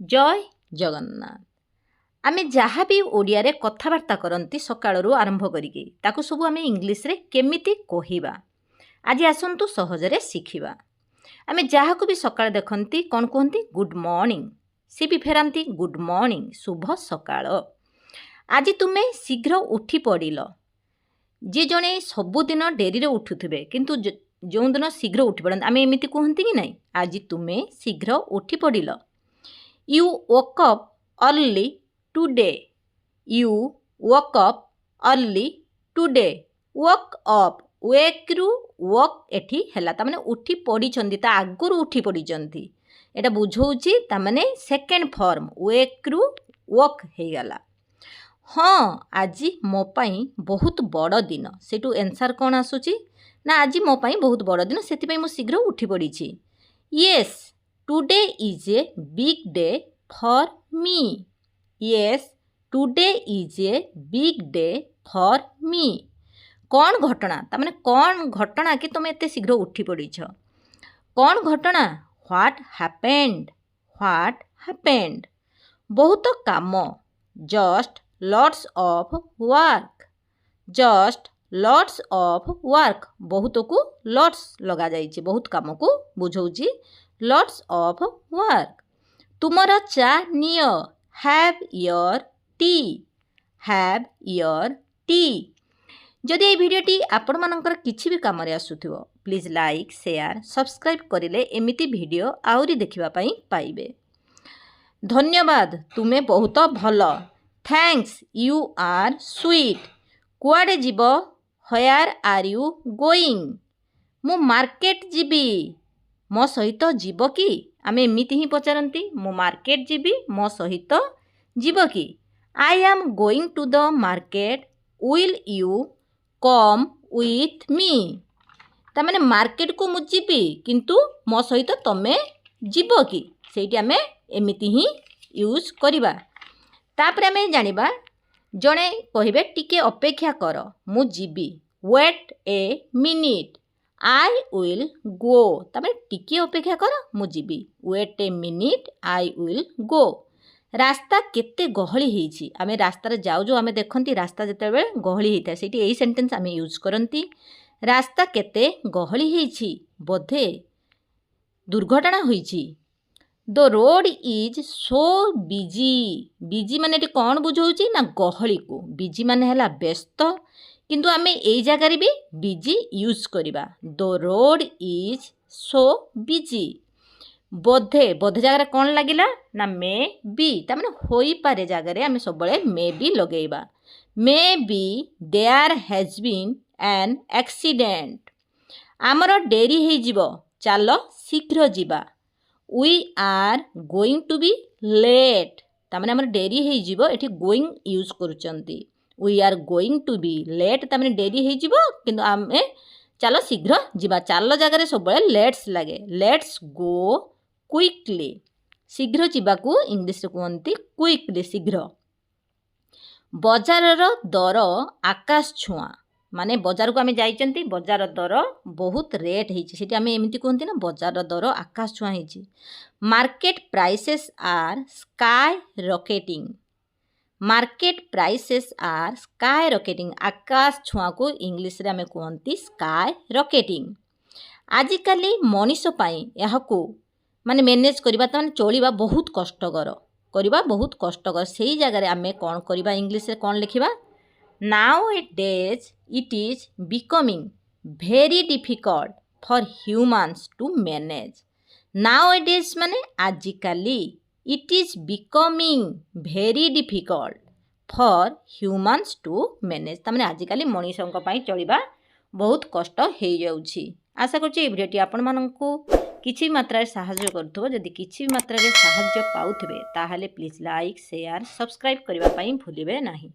जय जगन्नाथ। आमे जहाँ भी ओडिया रे कथबार्ता करती सकाळरू आरंभ करिके ताकू सब आमे इंग्लिश रे केमिति कहिबा आज आसंतु सहजरे शिखिबा। आमे जहाँ को भी सकाळ देखंती कौन कहती गुड मॉर्निंग, सी भी फेरांती गुड मॉर्निंग शुभ सकाळ। आज तुम्हें शीघ्र उठी पड़िल। जी जड़े सबुदिन डेरी रे उठुथिबे किंतु जो दिन शीघ्र उठी पड़ते आमे एमिति कहती कि नहीं आज तुम्हें शीघ्र उठी पड़िल। You woke up early today. You woke up early today. Woke up. Wake रू woke एठी हैला ता माने उठी पड़ीचंती ता आगुरु उठी पड़ीचंती एटा बुझौची ता माने सेकेंड फॉर्म wake रू woke हे गला। हाँ आज मो पाई बहुत बड़ दिन सेटू आंसर कौन आसुची ना आज मो पाई बहुत बड़ दिन सेति पाई मो शीघ्र उठी पड़ीची। Yes, today is a big day for me. Yes, today is a big day for me. कौन घटना ता माने कौन घटना कि तुम एते शीघ्र उठी पड़ीछ। कौन घटना What happened? What happened? बहुत काम Just lots of work. Just lots of work. बहुत को lots लगा जाइए बहुत काम को बुझौची lots of work. तुमरा चा neo have your tea. Have your tea. जदि ये भिडियोटी आपण मानकर किछि भी काम रे आसुथिबो प्लीज लाइक शेयर सब्सक्राइब करिले एमिति भिडियो आउरी देखिबा पई पाइबे। धन्यवाद तुमे बहुत भल। Thanks you are sweet. कुआडे जीवो व्हेयर आर यू गोइंग। मु मार्केट जीबी मो सहित जीव कि आमे एमिति ही पचारती मु मार्केट जीबी मो सहित जीव कि। I am going to the market will you come with me. तामाने मार्केट को मु जीबी किंतु मो सहित तमे जीव कि सेठी आमे एमिति ही यूज करिबा। तापर आमे जानिबा जणे कहिबे टिके अपेक्षा कर मु जीबी wait a minute I will go. तामे टिके अपेक्षा कर मु जीबी wait a minute I will go. रास्ता केते गहली हेछि आमे रास्ता रे जाउ जो आमे देखंती रास्ता जेतेबे गहली हेता सेठी एई सेंटेंस आमे यूज करंती। रास्ता केते गहली हेछि बोधे दुर्घटना होइछि। The road is so busy. Busy माने एटी कोन बुझौछि ना गहली को। बिजी माने हला व्यस्त किंतु आमे एई जगह रे भी बिजी यूज करिबा। The road is so busy. बोधे बोधे जगह कौन लगिला ना मे बी ता माने होई पारे जगह रे आमे सब बळे मे बी लगेइबा। Maybe there has been an accident. आमर डेरी हेइ जीवो चलो शीघ्र जीवा। We are going to be late ता माने आमर डेरी हेइ जीवो एठी गोइंग यूज करूचंती। We are going to be late ता माने डेरी हेइ जीवो किंतु आमे चलो शीघ्र जीवा। चलो जगह रे सब बळे लेट्स लागे। Let's go quickly. शीघ्र जीवाकू इंग्लिश रे कहंती क्विकली शीघ्र। बजार दर आकाश छुआ माने बजार को आमे जाइचंती बजार दर बहुत रेट हेछि सेठी आमे एमिति कहंती ना बजार दर आकाश छुआ हेछि। Market prices are sky rocketing. Market prices are sky rocketing. आकाश छुआ को इंग्लिश रे आमे कहंती स्काई रॉकेटिंग। आजिकाली मनीष पाई याहकू माने मैनेज करिबा त माने चलिबा बहुत कष्टकर करिबा बहुत कष्टकर सेही जगह रे आमे कोन करिबा इंग्लिश रे कोन लिखिबा nowadays it is becoming very difficult for humans to manage. Nowadays माने आजिकाली it is becoming very difficult for humans to manage ता माने आजिकाली मनीषक पई चलिबा बहुत कष्ट हे जाउछि। आशा करछि ए भिडियोटी आपण माननकु किछि मात्रा साहाय्य करथबो। जदि किछि मात्रा साहाय्य पाउथिबे ताहाले प्लीज लाइक शेयर सब्सक्राइब करबा पई भूलिबे नाही।